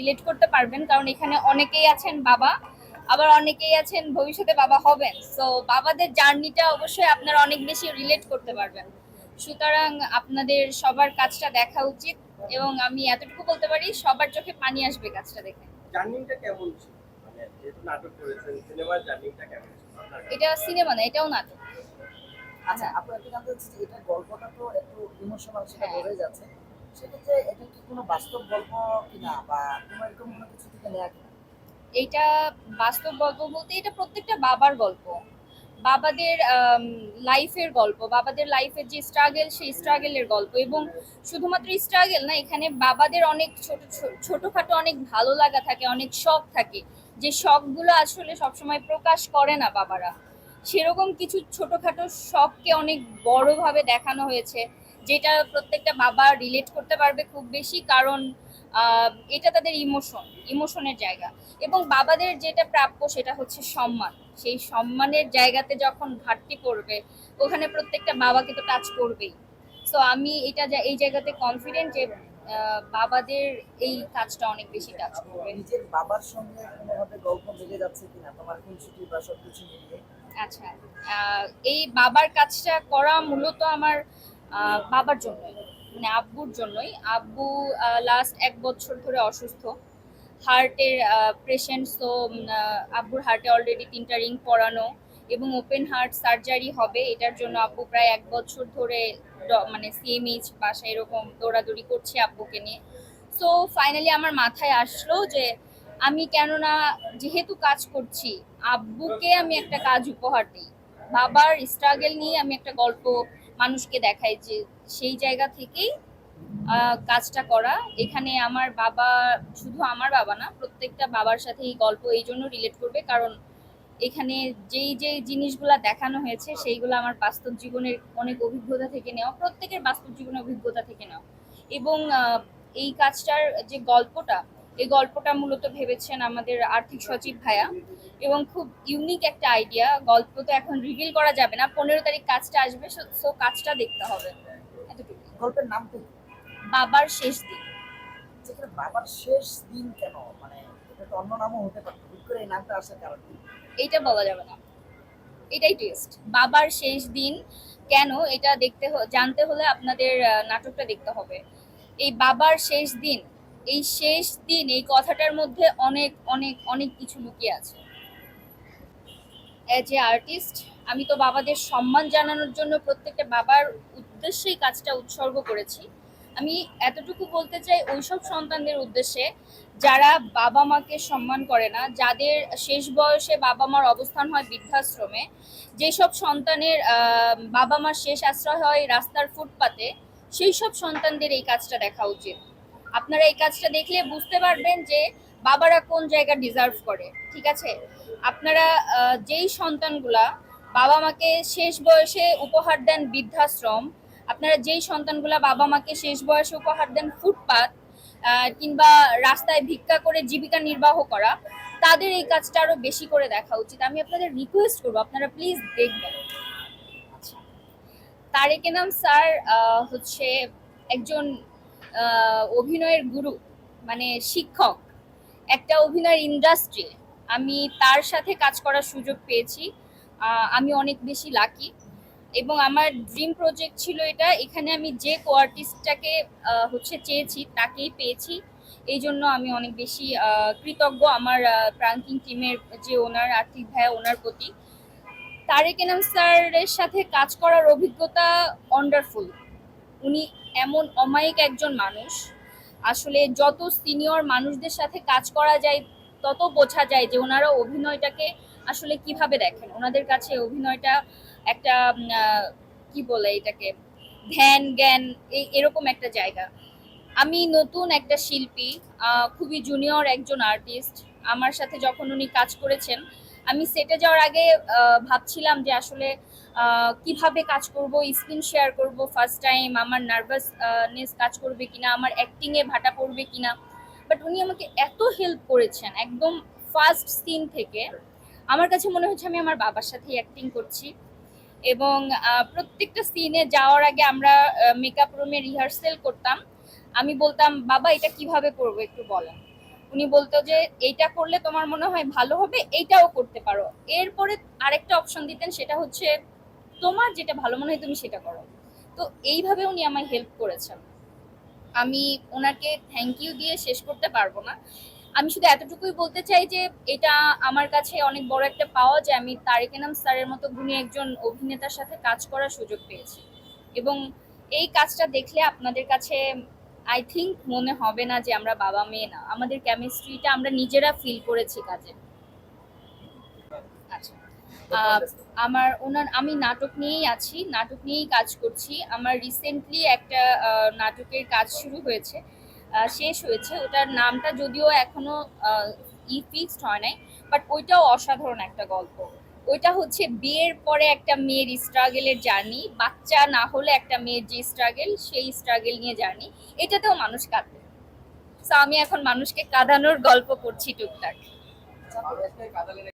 Relate করতে পারবেন, কারণ এখানে অনেকেই আছেন বাবা, আবার অনেকেই আছেন ভবিষ্যতে বাবা হবেন। সো বাবাদের জার্নিটা অবশ্যই আপনারা অনেক বেশি রিলেট করতে পারবেন। সুতরাং আপনাদের সবার কাজটা দেখা উচিত, এবং আমি এতটুকু বলতে পারি সবার চোখে পানি আসবে কাজটা দেখে। জার্নিটা কেমন ছিল? মানে যেহেতু নাটক করেছেন, সিনেমার জার্নিটা কেমন ছিল আপনার কাছে? এটা সিনেমা না, এটাও নাটক। আচ্ছা, হ্যাঁ, আপু একটা জানতে চাচ্ছি যে এটা গল্পটা তো একটু ইমোশনাল, সেটা হ্যাঁ, বোঝাই যাচ্ছে। সেক্ষেত্রে এটা কি কোনো বাস্তব গল্প কিনা বা কোনো এরকম কোনো কিছু থেকে নেয়া কিনা? এইটা বাস্তব গল্প বলতে এটা প্রত্যেকটা বাবার গল্প, বাবাদের লাইফের গল্প, বাবাদের লাইফের যে স্ট্রাগল সেই স্ট্রাগলের গল্প। এবং শুধুমাত্র স্ট্রাগল না, এখানে বাবাদের অনেক ছোটখাটো অনেক ভালো লাগা থাকে, অনেক শখ থাকে, যে শখগুলো আসলে সবসময় প্রকাশ করে না বাবারা। সেরকম কিছু ছোটখাটো শখকে অনেক বড়ভাবে দেখানো হয়েছে, যেটা প্রত্যেকটা বাবা রিলেট করতে পারবে খুব বেশি, কারণ এটা তাদের ইমোশনের জায়গা। এবং বাবাদের যেটা প্রাপ্য সেটা হচ্ছে সম্মান। সেই সম্মানের জায়গাতে যখন ঘাটতি পড়বে, ওখানে প্রত্যেকটা বাবাকে তো টাচ করবেই। সো আমি এই জায়গাতে কনফিডেন্ট যে বাবাদের এই কাজটা অনেক বেশি টাচ করবে। নিজের বাবার সঙ্গে কোনোভাবে গল্প মিলে যাচ্ছে কিনা তোমার খুনসুটি বা সবকিছু মিলিয়ে? আচ্ছা, এই বাবার কাজটা করা মূলত আমার বাবার জন্যই, মানে আব্বুর জন্যই। আব্বু লাস্ট 1 বছর ধরে অসুস্থ, হার্টের পেশেন্ট। তো আব্বুর হার্টে অলরেডি 3টা রিং পরানো, এবং ওপেন হার্ট সার্জারি হবে। এটার জন্য আব্বু প্রায় 1 বছর ধরে মানে সিএমএইচ বাসায় এরকম দৌড়াদৌড়ি করছে আব্বুকে নিয়ে। সো ফাইনালি আমার মাথায় আসলো যে আমি কেননা, যেহেতু কাজ করছি, আব্বুকে আমি একটা কাজ উপহার দিই, বাবার স্ট্রাগল নিয়ে আমি একটা গল্প মানুষকে দেখাই, যে সেই জায়গা থেকেই কাজটা করা। এখানে আমার বাবা, শুধু আমার বাবা না, প্রত্যেকটা বাবার সাথে এই গল্প এই জন্য রিলেট করবে, কারণ এখানে যেই যেই জিনিসগুলা দেখানো হয়েছে সেইগুলো আমার বাস্তব জীবনের অনেক অভিজ্ঞতা থেকে নেওয়া, প্রত্যেকের বাস্তব জীবনের অভিজ্ঞতা থেকে নেওয়া। এবং এই কাজটার যে গল্পটা, এই গল্পটা মূলত ভেবেছেন আমাদের আর্থিক সচিব ভাইয়া, এবং খুব ইউনিক একটা আইডিয়া। গল্প তো এখন রিভিল করা যাবে না, 15 তারিখ কাজটা আসবে, সো কাজটা দেখতে হবে। এতটুকু। গল্পের নাম তো কি? বাবার শেষ দিন। যেখানে বাবার শেষ দিন কেন, মানে এটা তো অন্য নামও হতে পারতো, হুট করে এই নামটা আসার কারণ কি? এইটা বলা যাবে না, এটাই টেস্ট। বাবার শেষ দিন কেন, এটা জানতে হলে আপনাদের নাটকটা দেখতে হবে। এই বাবার শেষ দিন, এই শেষ দিন এই কথাটার মধ্যে অনেক অনেক অনেক কিছু লুকিয়ে আছে। অ্যাজ এ আর্টিস্ট, আমি তো বাবাদের সম্মান জানানোর জন্য প্রত্যেকটা বাবার উদ্দেশ্যেই কাজটা উৎসর্গ করেছি। আমি এতটুকু বলতে চাই ওইসব সন্তানদের উদ্দেশ্যে যারা বাবা মাকে সম্মান করে না, যাদের শেষ বয়সে বাবা মার অবস্থান হয় বৃদ্ধাশ্রমে, যেসব সন্তানের বাবা মার শেষ আশ্রয় হয় রাস্তার ফুটপাতে, সেই সব সন্তানদের এই কাজটা দেখা উচিত। আপনারা এই কাজটা দেখলে বুঝতে পারবেন যে বাবারা কোন জায়গা ডিজার্ভ করে, ঠিক আছে? আপনারা যেই সন্তানগুলা বাবা মাকে শেষ বয়সে উপহার দেন বৃদ্ধাশ্রম, আপনারা যেই সন্তানগুলা বাবা মাকে শেষ বয়সে উপহার দেন ফুটপাত, কিংবা রাস্তায় ভিক্ষা করে জীবিকা নির্বাহ করা, তাদের এই কাজটা আরো বেশি করে দেখা উচিত। আমি আপনাদের রিকোয়েস্ট করবো আপনারা প্লিজ দেখবেন। আচ্ছা, তারেক এনাম স্যার হচ্ছে একজন অভিনয়ের গুরু, মানে শিক্ষক, একটা অভিনয়ের ইন্ডাস্ট্রি। আমি তার সাথে কাজ করার সুযোগ পেয়েছি, আমি অনেক বেশি লাকি। এবং আমার ড্রিম প্রজেক্ট ছিল এটা, এখানে আমি যে কো আর্টিস্টটাকে হচ্ছে চেয়েছি তাকেই পেয়েছি। এই জন্য আমি অনেক বেশি কৃতজ্ঞ আমার প্রাঙ্কিং টিমের যে ওনার আর্থিক ভাইয়া, ওনার প্রতি। তারেক এনাম স্যারের সাথে কাজ করার অভিজ্ঞতা ওয়ান্ডারফুল। উনি এমন অমায়িক একজন মানুষ, আসলে যত সিনিয়র মানুষদের সাথে কাজ করা যায় তত বোঝা যায় যে ওনারা অভিনয়টাকে আসলে কিভাবে দেখেন। ওনাদের কাছে অভিনয়টা একটা কি বলে এটাকে, ধ্যান জ্ঞান, এরকম একটা জায়গা। আমি নতুন একটা শিল্পী, খুবই জুনিয়র একজন আর্টিস্ট। আমার সাথে যখন উনি কাজ করেছেন, আমি সেটে যাওয়ার আগে ভাবছিলাম যে আসলে কিভাবে কাজ করব, স্ক্রিন শেয়ার করব ফার্স্ট টাইম, আমার নার্ভাসনেস কাজ করবে কিনা, আমার অ্যাক্টিং এ ভাটা পড়বে কিনা। বাট উনি আমাকে এত হেল্প করেছেন একদম ফার্স্ট সিন থেকে, আমার কাছে মনে হচ্ছে আমি আমার বাবার সাথেই অ্যাক্টিং করছি। এবং প্রত্যেকটা সিনে যাওয়ার আগে আমরা মেকআপ রুমে রিহার্সেল করতাম। আমি বলতাম, বাবা এটা কিভাবে করবো একটু বলেন। উনি বলতো যে এইটা করলে তোমার মনে হয় ভালো হবে, এইটাও করতে পারো। এরপরে আরেকটা অপশন দিতেন, সেটা হচ্ছে তোমার যেটা ভালো মনে হয় তুমি সেটা করো। তো এইভাবে উনি আমায় হেল্প করেছেন। আমি ওনাকে থ্যাংক ইউ দিয়ে শেষ করতে পারবো না। আমি শুধু এতটুকুই বলতে চাই যে এটা আমার কাছে অনেক বড় একটা পাওয়া যে আমি তারেক এনাম স্যারের মতো গুণী একজন অভিনেতার সাথে কাজ করার সুযোগ পেয়েছি। এবং এই কাজটা দেখলে আপনাদের কাছে আই থিংক মনে হবে না যে আমরা বাবা মেয়ে না, আমাদের কেমিস্ট্রিটা আমরা নিজেরা ফিল করেছি কাজে। আচ্ছা, আহ, আমি নাটক নিয়েই আছি, নাটক নিয়েই কাজ করছি। আমার রিসেন্টলি একটা নাটকের কাজ শুরু হয়েছে, শেষ হয়েছে। ওটার নামটা যদিও এখনো ফিক্সড হয় নাই, বাট ওইটাও অসাধারণ একটা গল্প। ওইটা হচ্ছে বিয়ের পরে একটা মেয়ের স্ট্রাগেলের জার্নি, বাচ্চা না হলে একটা মেয়ের যে স্ট্রাগেল, সেই স্ট্রাগেল নিয়ে জার্নি। এটাতেও মানুষ কাঁদবে। তো আমি এখন মানুষকে কাঁদানোর গল্প করছি টুকটাক। আচ্ছা,